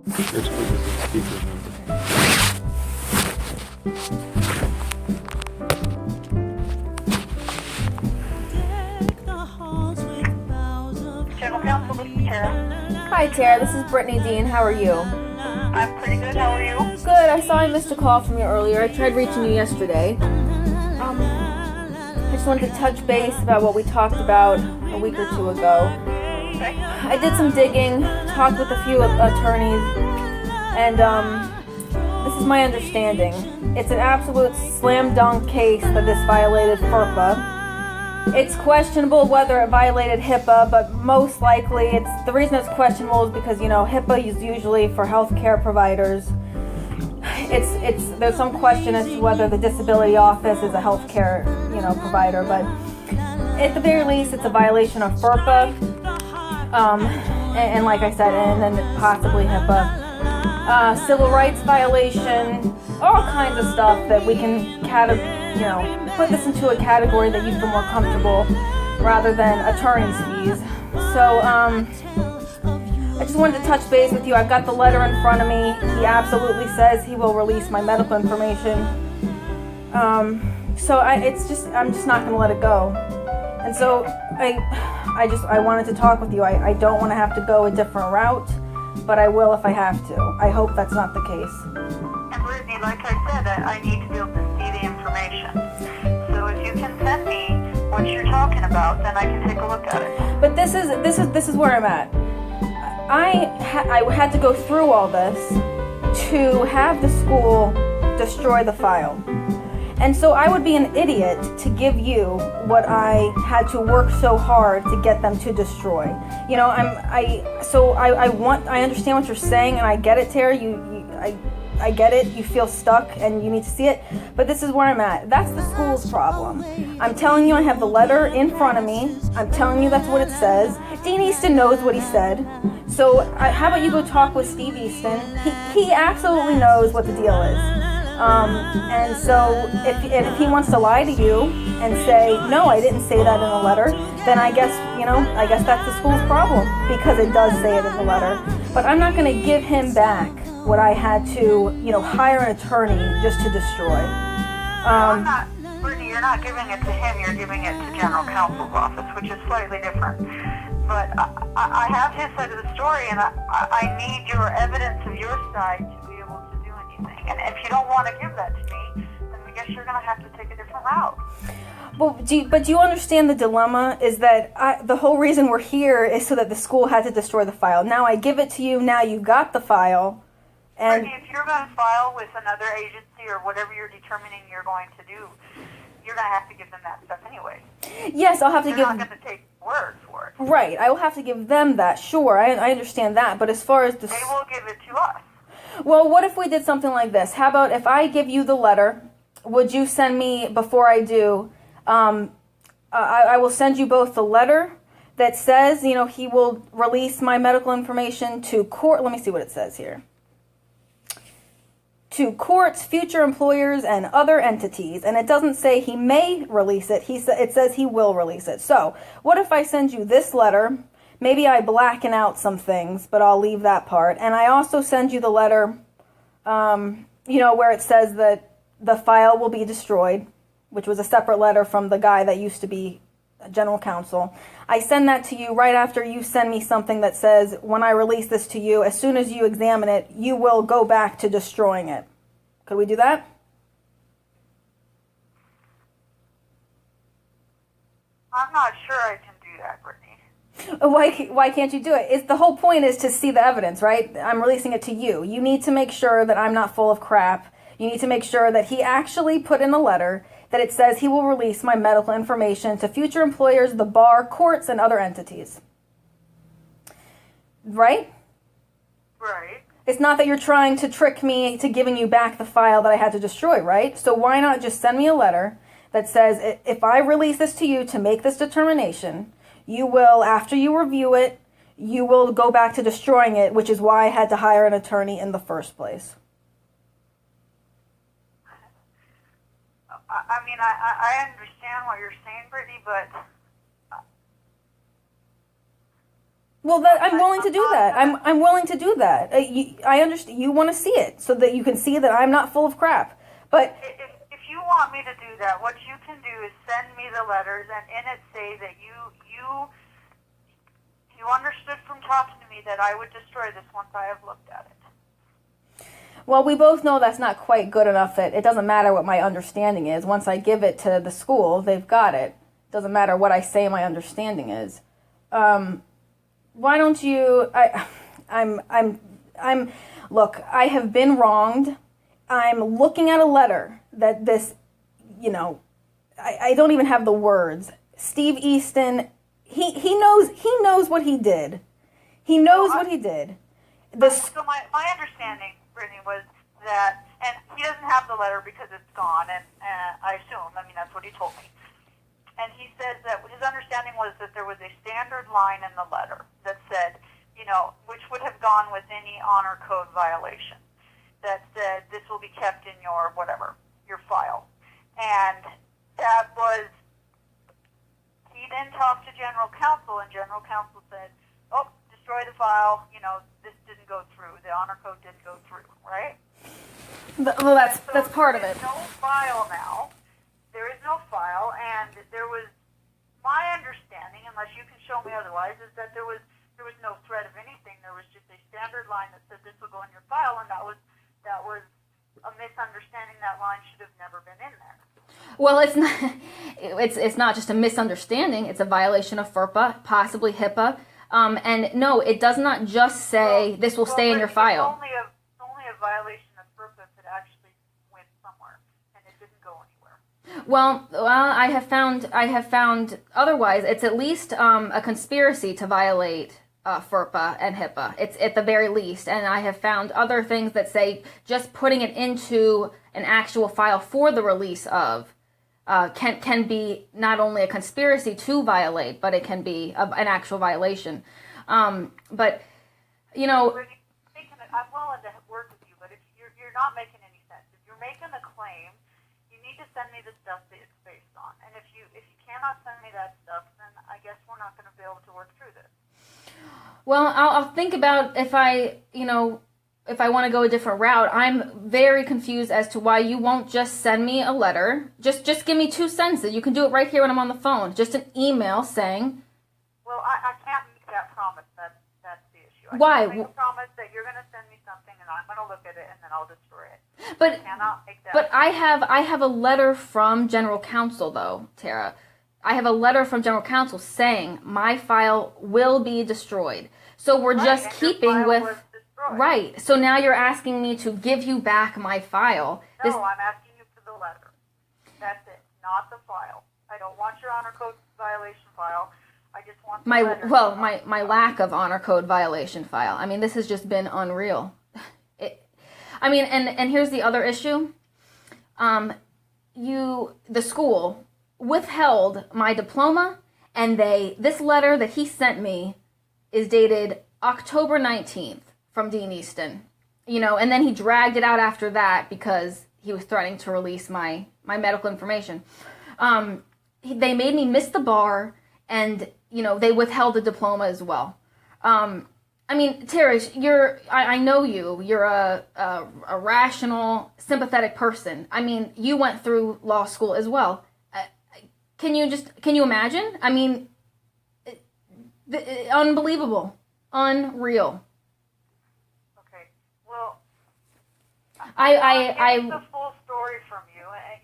Let's put this in speaker General Counsel, this is Tara. Hi Tara, this is Brittany Deane. How are you? I'm pretty good. How are you? Good. I saw I missed a call from you earlier. I tried reaching you yesterday. I just wanted to touch base about what we talked about a week or two ago. Okay. I did some digging, talked with a few attorneys, and this is my understanding. It's an absolute slam dunk case that this violated FERPA. It's questionable whether it violated HIPAA, but most likely the reason it's questionable is because, HIPAA is usually for healthcare providers. There's some question as to whether the disability office is a healthcare, provider, but at the very least, it's a violation of FERPA, and like I said, and then possibly HIPAA. Civil rights violation, all kinds of stuff that we can put this into a category that you feel more comfortable rather than attorney's fees. So, I just wanted to touch base with you. I've got the letter in front of me. He absolutely says he will release my medical information. So I'm just not going to let it go. And so I wanted to talk with you. I don't want to have to go a different route, but I will if I have to. I hope that's not the case. And Brittany, like I said, I need to be able to see the information. So if you can send me what you're talking about, then I can take a look at it. But this is where I'm at. I had to go through all this to have the school destroy the file. And so I would be an idiot to give you what I had to work so hard to get them to destroy. I understand what you're saying, and I get it, Tara. I get it. You feel stuck and you need to see it. But this is where I'm at. That's the school's problem. I'm telling you, I have the letter in front of me. I'm telling you that's what it says. Dean Easton knows what he said. So how about you go talk with Steve Easton? He absolutely knows what the deal is. And so if he wants to lie to you and say, no, I didn't say that in the letter, then I guess that's the school's problem, because it does say it in the letter. But I'm not going to give him back what I had to, hire an attorney just to destroy. Brittany, you're not giving it to him, you're giving it to General Counsel's office, which is slightly different. But I have his side of the story, and I need your evidence of your side to be able to do anything. And if you don't want to give that to me, then I guess you're going to have to take a different route. Well, do you understand the dilemma? Is that the whole reason we're here is so that the school had to destroy the file. Now I give it to you, now you got the file. And Brittany, if you're going to file with another agency or whatever you're determining you're going to do, you're going to have to give them that stuff anyway. Yes, I'll have to give... You're not going to take word for it. Right, I will have to give them that, sure, I understand that, but as far as the... They will give it to us. Well, what if we did something like this? How about if I give you the letter, would you send me, before I do, I will send you both the letter that says, he will release my medical information to court. Let me see what it says here. To courts, future employers, and other entities. And it doesn't say he may release it. It says he will release it. So what if I send you this letter? Maybe I blacken out some things, but I'll leave that part. And I also send you the letter, where it says that the file will be destroyed, which was a separate letter from the guy that used to be general counsel. I send that to you right after you send me something that says, when I release this to you, as soon as you examine it, you will go back to destroying it. Could we do that? I'm not sure I can do that, Brittany. Why can't you do it? The whole point is to see the evidence, right? I'm releasing it to you. You need to make sure that I'm not full of crap. You need to make sure that he actually put in a letter that it says he will release my medical information to future employers, the bar, courts, and other entities. Right? Right. It's not that you're trying to trick me to giving you back the file that I had to destroy, right? So why not just send me a letter that says, if I release this to you to make this determination, you will, after you review it, you will go back to destroying it, which is why I had to hire an attorney in the first place. I understand what you're saying, Brittany, but Well, I'm willing to do that. I'm willing to do that. I understand. You want to see it so that you can see that I'm not full of crap. But if you want me to do that, what you can do is send me the letters and in it say that you understood from talking to me that I would destroy this once I have looked at it. well, we both know that's not quite good enough. That it doesn't matter what my understanding is. Once I give it to the school, they've got it. Doesn't matter what I say my understanding is. Why don't you? Look, I have been wronged. I'm looking at a letter that this, I don't even have the words. Steve Easton, he knows what he did. He knows what he did. So my understanding, Brittany, was that, and he doesn't have the letter because it's gone, and I assume, that's what he told me. And he says that his understanding was that there was a standard line in the letter that said, which would have gone with any honor code violation, that said this will be kept in your whatever, your file. And that was, he then talked to general counsel, and general counsel said, oh, destroy the file, this didn't go through, the honor code didn't go through, right? Well, that's part of it. There's no file now. There is no file, and there was, my understanding, unless you can show me otherwise, is that there was no threat of anything. There was just a standard line that said this will go in your file, and that was a misunderstanding. That line should have never been in there. Well, it's not just a misunderstanding. It's a violation of FERPA, possibly HIPAA, and no, it does not just say this will stay in your file. It's only a violation of FERPA if it actually went somewhere, and it didn't go anywhere. Well, I have found otherwise. It's at least a conspiracy to violate FERPA and HIPAA. It's at the very least, and I have found other things that say just putting it into an actual file for the release of can be not only a conspiracy to violate, but it can be an actual violation. But I'm willing to work with you, but if you're not making any sense. If you're making a claim, you need to send me the stuff that it's based on. And if you cannot send me that stuff, then I guess we're not going to be able to work through this. Well, I'll think about if I want to go a different route. I'm very confused as to why you won't just send me a letter. Just give me 2 sentences. You can do it right here when I'm on the phone. Just an email saying. Well, I can't make that promise. That's the issue. Why? I can make a promise that you're going to send me something, and I'm going to look at it, and then I'll destroy it. But I cannot make that. But I have a letter from General Counsel, though, Tara. I have a letter from General Counsel saying my file will be destroyed. So we're just keeping with. Right. So now you're asking me to give you back my file. No, I'm asking you for the letter. That's it, not the file. I don't want your honor code violation file. I just want the letter. Well, my lack of honor code violation file. I mean, this has just been unreal. And here's the other issue. The school withheld my diploma, and this letter that he sent me is dated October 19th from Dean Easton, and then he dragged it out after that because he was threatening to release my medical information. They made me miss the bar, and they withheld the diploma as well. Tara, I know you. You're a rational, sympathetic person. You went through law school as well. Can you imagine? Unbelievable. Unreal. Okay. Well, I get the full story from you, and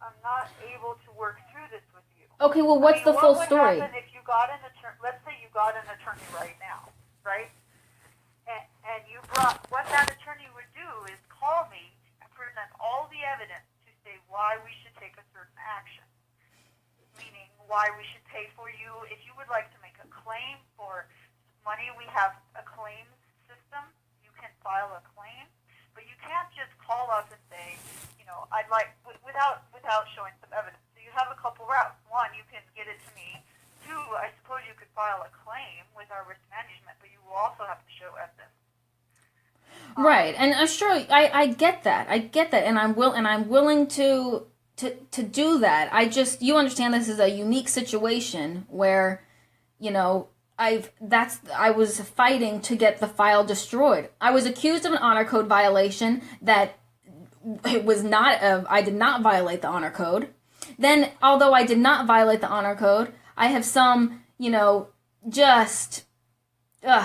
I'm not able to work through this with you. Okay, well, what's the full story? What would happen if you got an attorney? Let's say you got an attorney right now, right? And what that attorney would do is call me and present all the evidence to say why we should take a certain action. Meaning why we should pay for you. If you would like to make a claim for money, we have a claims system. You can file a claim, but you can't just call us and say, I'd like, without showing some evidence. So you have a couple routes. One, you can get it to me. Two, I suppose you could file a claim with our risk management, but you will also have to show evidence. Right, and sure, I get that. And I'm willing to do that. You understand this is a unique situation where, I was fighting to get the file destroyed. I was accused of an honor code violation that it was not I did not violate the honor code. Then, although I did not violate the honor code, I have some, just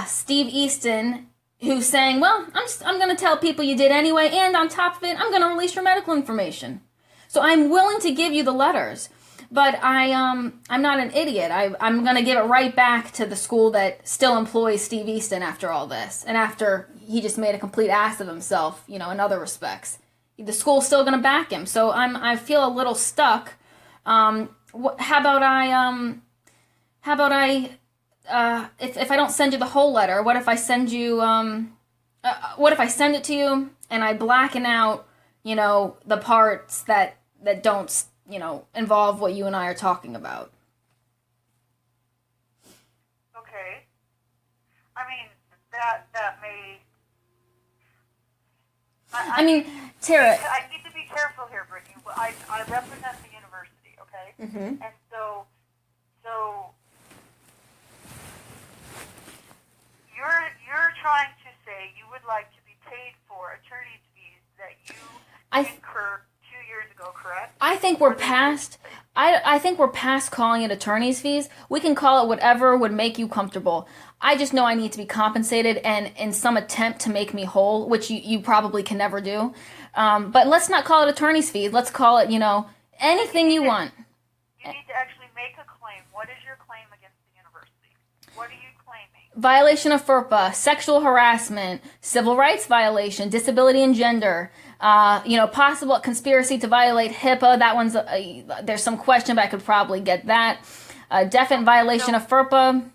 Steve Easton who's saying, well, I'm going to tell people you did anyway, and on top of it, I'm going to release your medical information. So I'm willing to give you the letters, but I'm not an idiot. I'm going to give it right back to the school that still employs Steve Easton after all this, and after he just made a complete ass of himself, in other respects. The school's still going to back him, so I feel a little stuck. How about I if I don't send you the whole letter, what if I send you what if I send it to you and I blacken out, the parts that don't, involve what you and I are talking about? Okay. I mean, that may... I mean, Tara... I need to be careful here, Brittany. I represent the university, okay? Mm-hmm. And so you're trying to say you would like to be paid for attorney's fees that you incurred 2 years ago, correct? I think we're past... I think we're past calling it attorney's fees. We can call it whatever would make you comfortable. I just know I need to be compensated, and in some attempt to make me whole, which you probably can never do. But let's not call it attorney's fees. Let's call it, anything you want. You need to actually make a claim. What is your claim against the university? What are you claiming? Violation of FERPA, sexual harassment, civil rights violation, disability and gender, possible conspiracy to violate HIPAA. That one's, there's some question, but I could probably get that. Definite violation of FERPA.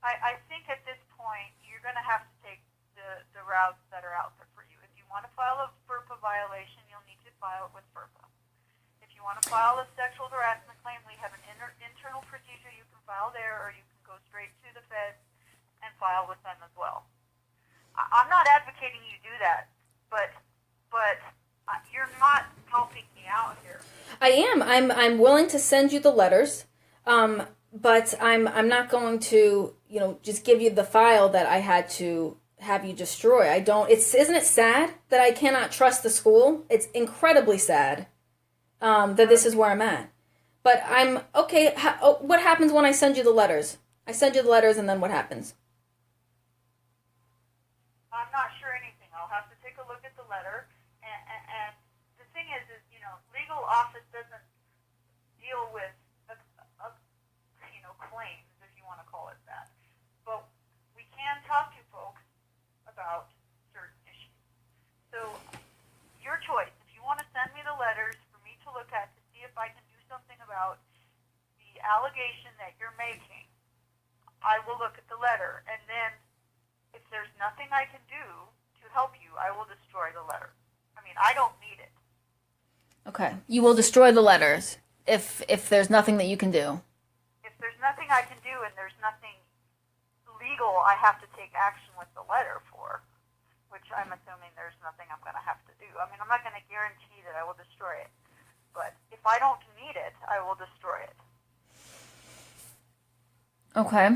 I think at this point, you're going to have to take the routes that are out there for you. If you want to file a FERPA violation, you'll need to file it with FERPA. If you want to file a sexual harassment claim, we have an internal procedure you can file there, or you can go straight to the feds and file with them as well. I'm not advocating you do that, but you're not helping me out here. I am. I'm willing to send you the letters, but I'm not going to, just give you the file that I had to have you destroy. I don't. Isn't it sad that I cannot trust the school? It's incredibly sad that this is where I'm at. But I'm okay. What happens when I send you the letters? I send you the letters, and then what happens? I'm not sure anything. I'll have to take a look at the letter. And the thing is, legal office doesn't deal with, claims, if you want to call it that. But we can talk to folks about certain issues. So, your choice. If you want to send me the letters for me to look at to see if I can do something about the allegation that you're making, I will look at the letter. And then, if there's nothing I can do to help you, I will destroy the letter. I mean, I don't need it. Okay. You will destroy the letters if there's nothing that you can do. If there's nothing I can do and there's nothing legal I have to take action with the letter for, which I'm assuming there's nothing I'm going to have to do. I mean, I'm not going to guarantee that I will destroy it. But if I don't need it, I will destroy it. Okay.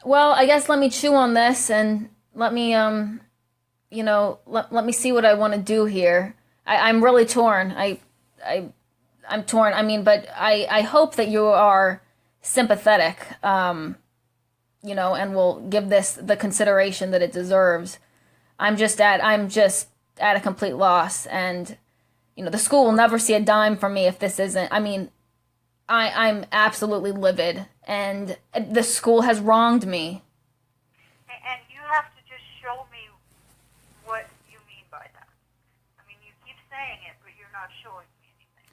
Well, I guess let me chew on this and let me, let me see what I want to do here. I'm really torn. I'm torn. I mean, but I hope that you are sympathetic, and will give this the consideration that it deserves. I'm just at a complete loss, and the school will never see a dime from me if this isn't. I mean, I'm absolutely livid, and the school has wronged me. And you have to just show me what you mean by that. I mean, you keep saying it, but you're not showing me anything.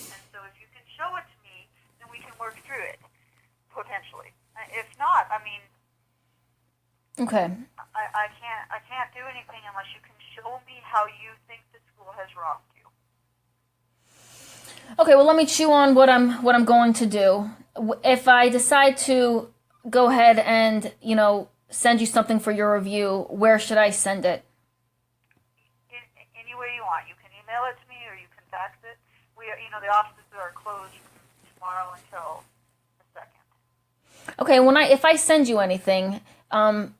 And so if you can show it to me, then we can work through it, potentially. If not, I mean... Okay. I can't do anything unless you can show me how you think the school has wronged you. Okay, well, let me chew on what I'm going to do. If I decide to go ahead and, send you something for your review, where should I send it? Any way you want. You can email it to me or you can fax it. The offices are closed from tomorrow until the 2nd. Okay, if I send you anything,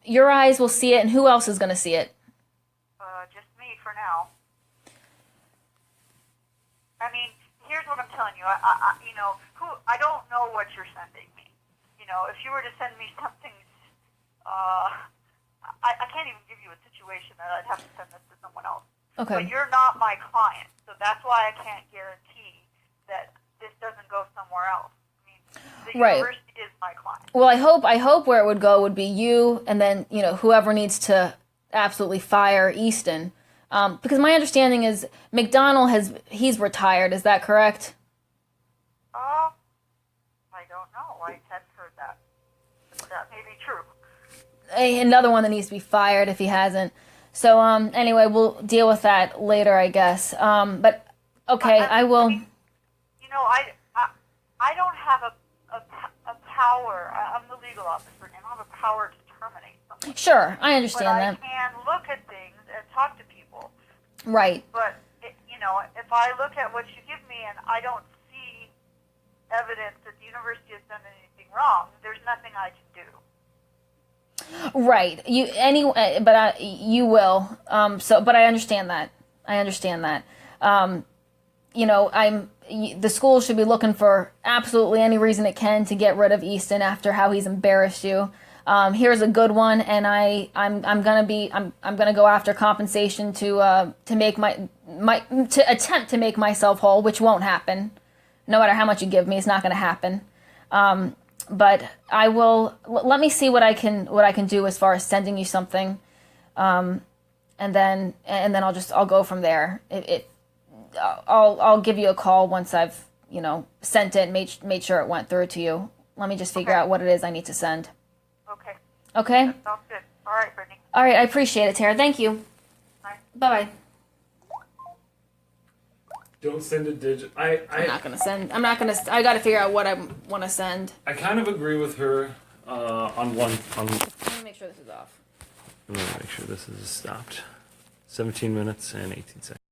your eyes will see it, and who else is going to see it? Just me for now. I mean, here's what I'm telling you. I don't know what you're sending me. You know, if you were to send me something, I can't even give you a situation that I'd have to send this to someone else. Okay. But you're not my client, so that's why I can't guarantee that this doesn't go somewhere else. I mean, the university is my client. Well, I hope where it would go would be you, and then whoever needs to absolutely fire Easton. Because my understanding is McDonald he's retired. Is that correct? I don't know. I hadn't heard that. But that may be true. Another one that needs to be fired if he hasn't. So anyway, we'll deal with that later, I guess. But okay, I will. I don't have a power. I'm the legal officer, and I don't have a power to terminate someone. Sure, I understand that. But I can look at things and talk to people. Right. But if I look at what you give me and I don't see evidence that the university has done anything wrong, there's nothing I can do. Right. You will. But I understand that. The school should be looking for absolutely any reason it can to get rid of Easton after how he's embarrassed you. Here's a good one, and I'm gonna go after compensation to make to attempt to make myself whole, which won't happen. No matter how much you give me, it's not gonna happen. But I will. Let me see what I can do as far as sending you something, and then I'll go from there. I'll give you a call once I've sent it, made sure it went through to you. Let me just figure out what it is I need to send. Okay. Okay. That sounds good. All right, Brittany. All right. I appreciate it, Tara. Thank you. Bye. Bye. Don't send a digit. I'm not gonna send. I gotta figure out what I want to send. I kind of agree with her on one. Let me make sure this is off. I'm gonna make sure this is stopped. 17 minutes and 18 seconds.